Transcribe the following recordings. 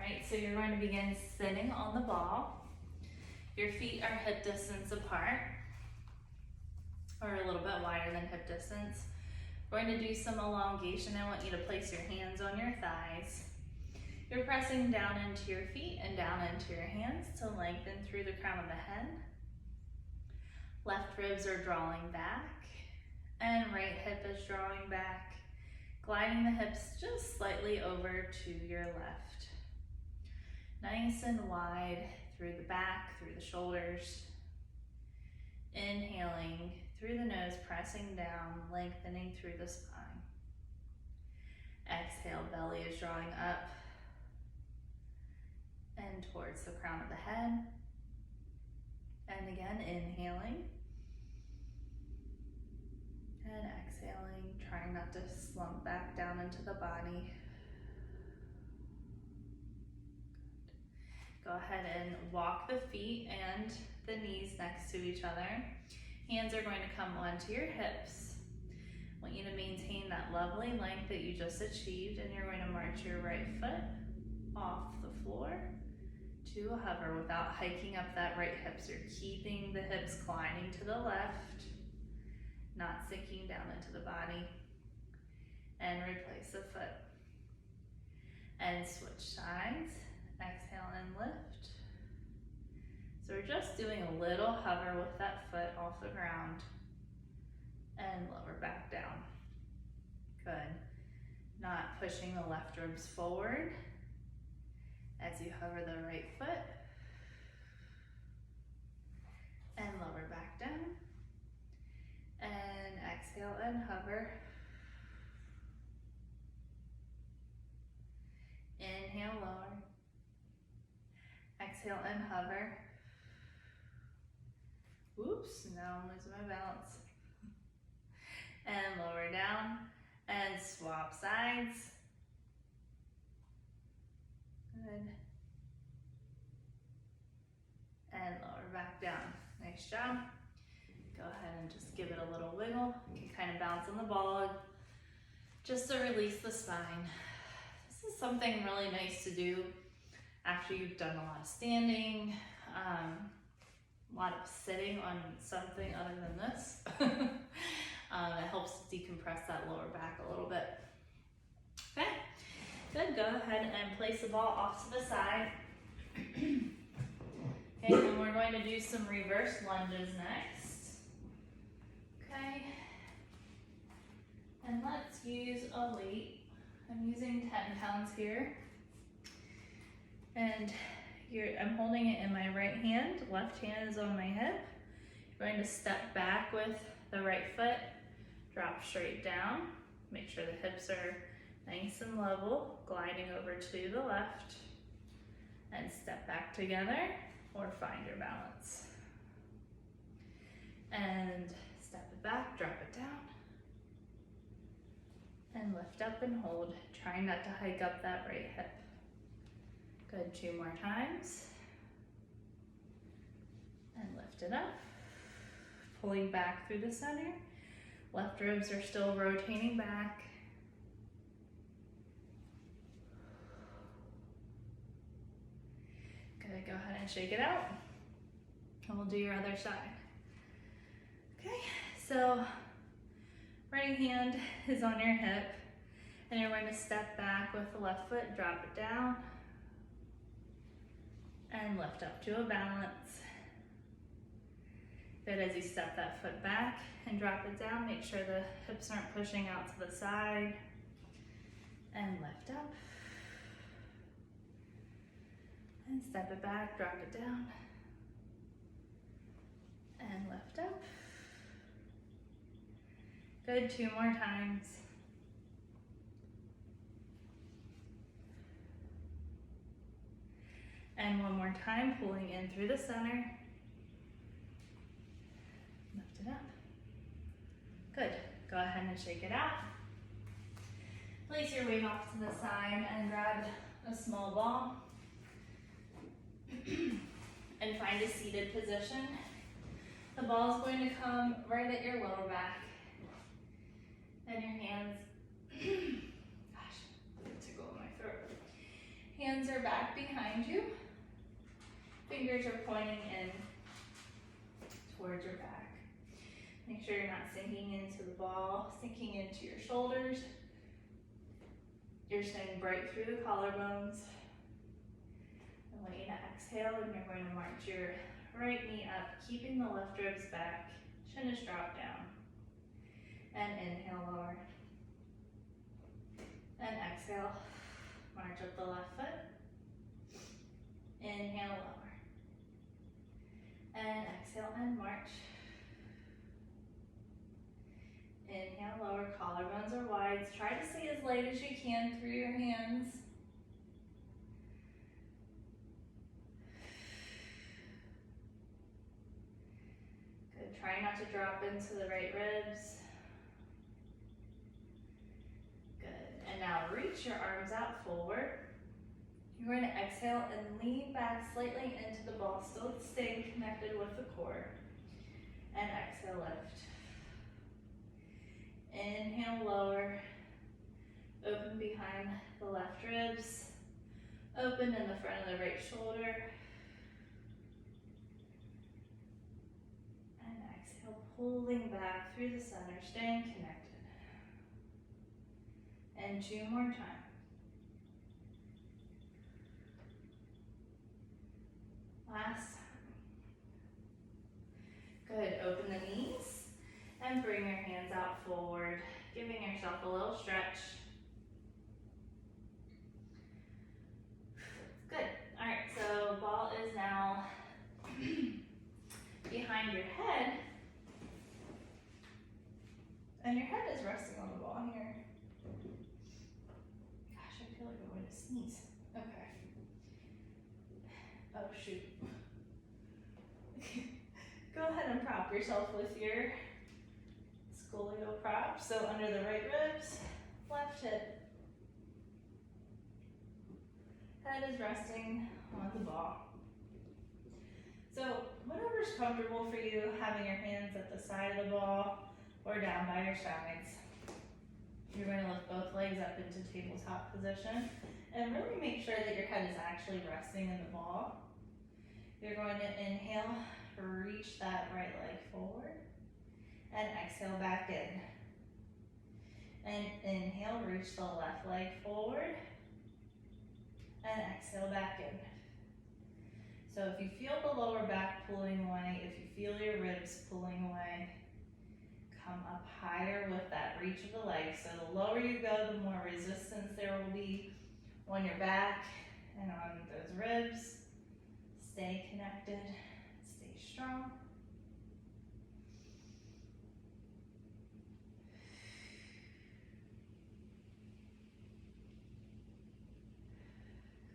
right, so you're going to begin sitting on the ball. Your feet are hip distance apart, or a little bit wider than hip distance. We're going to do some elongation. I want you to place your hands on your thighs. You're pressing down into your feet and down into your hands to lengthen through the crown of the head. Left ribs are drawing back, and right hip is drawing back, gliding the hips just slightly over to your left. Nice and wide through the back, through the shoulders. Inhaling through the nose, pressing down, lengthening through the spine. Exhale, belly is drawing up and towards the crown of the head. And again, inhaling. And exhaling, trying not to slump back down into the body. Go ahead and walk the feet and the knees next to each other. Hands are going to come onto your hips. I want you to maintain that lovely length that you just achieved, and you're going to march your right foot off the floor to a hover without hiking up that right hip. So you're keeping the hips gliding to the left, not sinking down into the body. And replace the foot. And switch sides. Exhale and lift. So we're just doing a little hover with that foot off the ground. And lower back down. Good. Not pushing the left ribs forward as you hover the right foot. And lower back down. And exhale and hover. Inhale, lower. Exhale and hover. Oops, now I'm losing my balance. And lower down and swap sides. Good. And lower back down. Nice job. Go ahead and just give it a little wiggle. You can kind of bounce on the ball just to release the spine. This is something really nice to do after you've done a lot of standing, a lot of sitting on something other than this. It helps to decompress that lower back a little bit. Okay, good. Go ahead and place the ball off to the side. Okay, and we're going to do some reverse lunges next. Okay, and let's use a weight. I'm using 10 pounds here. And I'm holding it in my right hand. Left hand is on my hip. You're going to step back with the right foot. Drop straight down. Make sure the hips are nice and level. Gliding over to the left. And step back together or find your balance. And step it back, drop it down. And lift up and hold. Trying not to hike up that right hip. Good, 2 more times. And lift it up. Pulling back through the center. Left ribs are still rotating back. Good, go ahead and shake it out. And we'll do your other side. Okay, so right hand is on your hip. And you're going to step back with the left foot, drop it down. And lift up to a balance. Good, as you step that foot back and drop it down, make sure the hips aren't pushing out to the side. And lift up. And step it back, drop it down. And lift up. Good, 2 more times. And 1 more time, pulling in through the center. Lift it up. Good. Go ahead and shake it out. Place your weight off to the side and grab a small ball. And find a seated position. The ball is going to come right at your lower back. And your hands, gosh, tickle in my throat. Hands are back behind you. Fingers are pointing in towards your back. Make sure you're not sinking into the ball, sinking into your shoulders. You're staying right through the collarbones. I want you to exhale, and you're going to march your right knee up, keeping the left ribs back. Chin is dropped down. And inhale, lower. And exhale, march up the left foot. Inhale, lower. And exhale and march. Inhale, lower, collarbones are wide. Try to stay as light as you can through your hands. Good, try not to drop into the right ribs. Good, and now reach your arms out forward. You're going to exhale and lean back slightly into the ball, still staying connected with the core. And exhale, lift. Inhale, lower. Open behind the left ribs. Open in the front of the right shoulder. And exhale, pulling back through the center, staying connected. And 2 more times. Last time. Good, open the knees and bring your hands out forward, giving yourself a little stretch. Good, all right, so ball is now behind your head, and your head is resting on the ball here. Gosh, I feel like I'm going to sneeze. Okay. Oh, shoot. Go ahead and prop yourself with your Scolio prop. So under the right ribs, left hip. Head is resting on the ball. So whatever's comfortable for you, having your hands at the side of the ball or down by your sides. You're going to lift both legs up into tabletop position and really make sure that your head is actually resting in the ball. You're going to inhale, reach that right leg forward, and exhale back in. And inhale, reach the left leg forward, and exhale back in. So if you feel the lower back pulling away, if you feel your ribs pulling away, come up higher with that reach of the leg. So the lower you go, the more resistance there will be on your back and on those ribs. Stay connected, stay strong.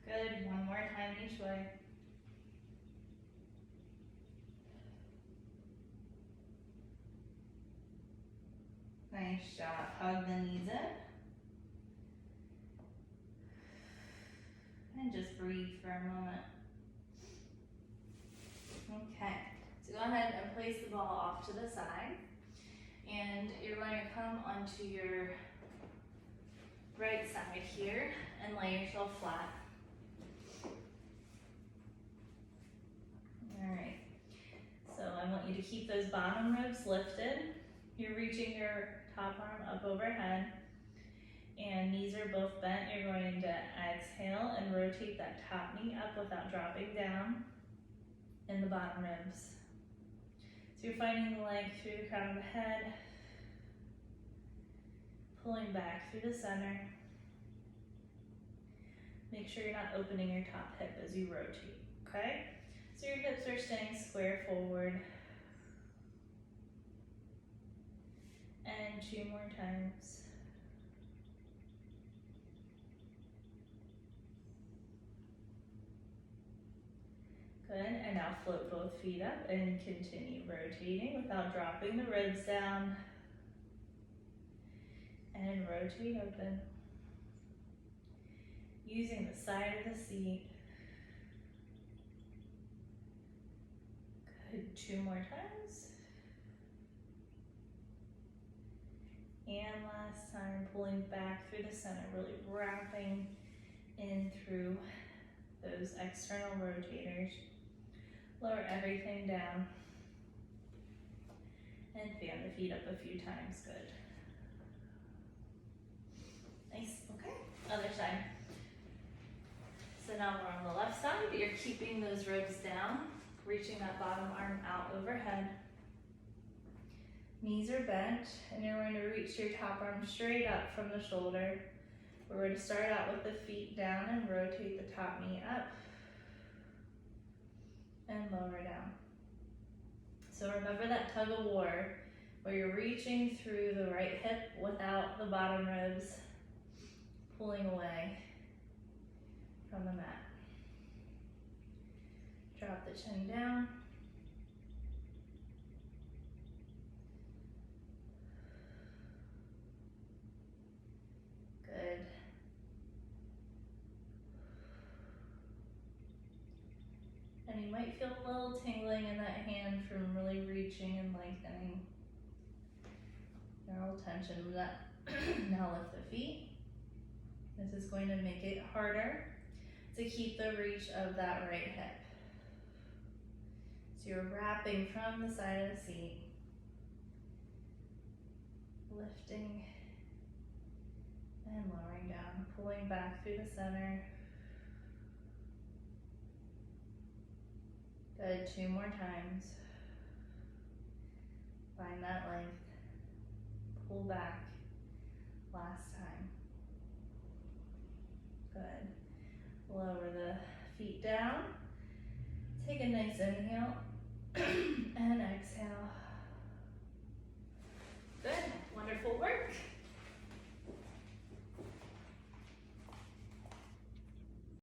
Good, one more time each way. Nice job, hug the knees in. And just breathe for a moment. Okay, so go ahead and place the ball off to the side. And you're going to come onto your right side here and lay yourself flat. All right, so I want you to keep those bottom ribs lifted. You're reaching your top arm up overhead and knees are both bent. You're going to exhale and rotate that top knee up without dropping down in the bottom ribs. So you're finding the leg through the crown of the head, pulling back through the center. Make sure you're not opening your top hip as you rotate, okay? So your hips are staying square forward. And 2 more times. Good, and now float both feet up and continue rotating without dropping the ribs down. And rotate open. Using the side of the seat. Good, 2 more times. And last time, pulling back through the center, really wrapping in through those external rotators. Lower everything down. And fan the feet up a few times, good. Nice, okay. Other side. So now we're on the left side, you're keeping those ribs down, reaching that bottom arm out overhead. Knees are bent, and you're going to reach your top arm straight up from the shoulder. We're going to start out with the feet down and rotate the top knee up and lower down. So remember that tug of war where you're reaching through the right hip without the bottom ribs pulling away from the mat. Drop the chin down. Good. And you might feel a little tingling in that hand from really reaching and lengthening. Neural tension with that. Now lift the feet. This is going to make it harder to keep the reach of that right hip. So you're wrapping from the side of the seat, lifting and lowering down, pulling back through the center. Good, 2 more times. Find that length, pull back, last time. Good. Lower the feet down. Take a nice inhale and exhale. Good.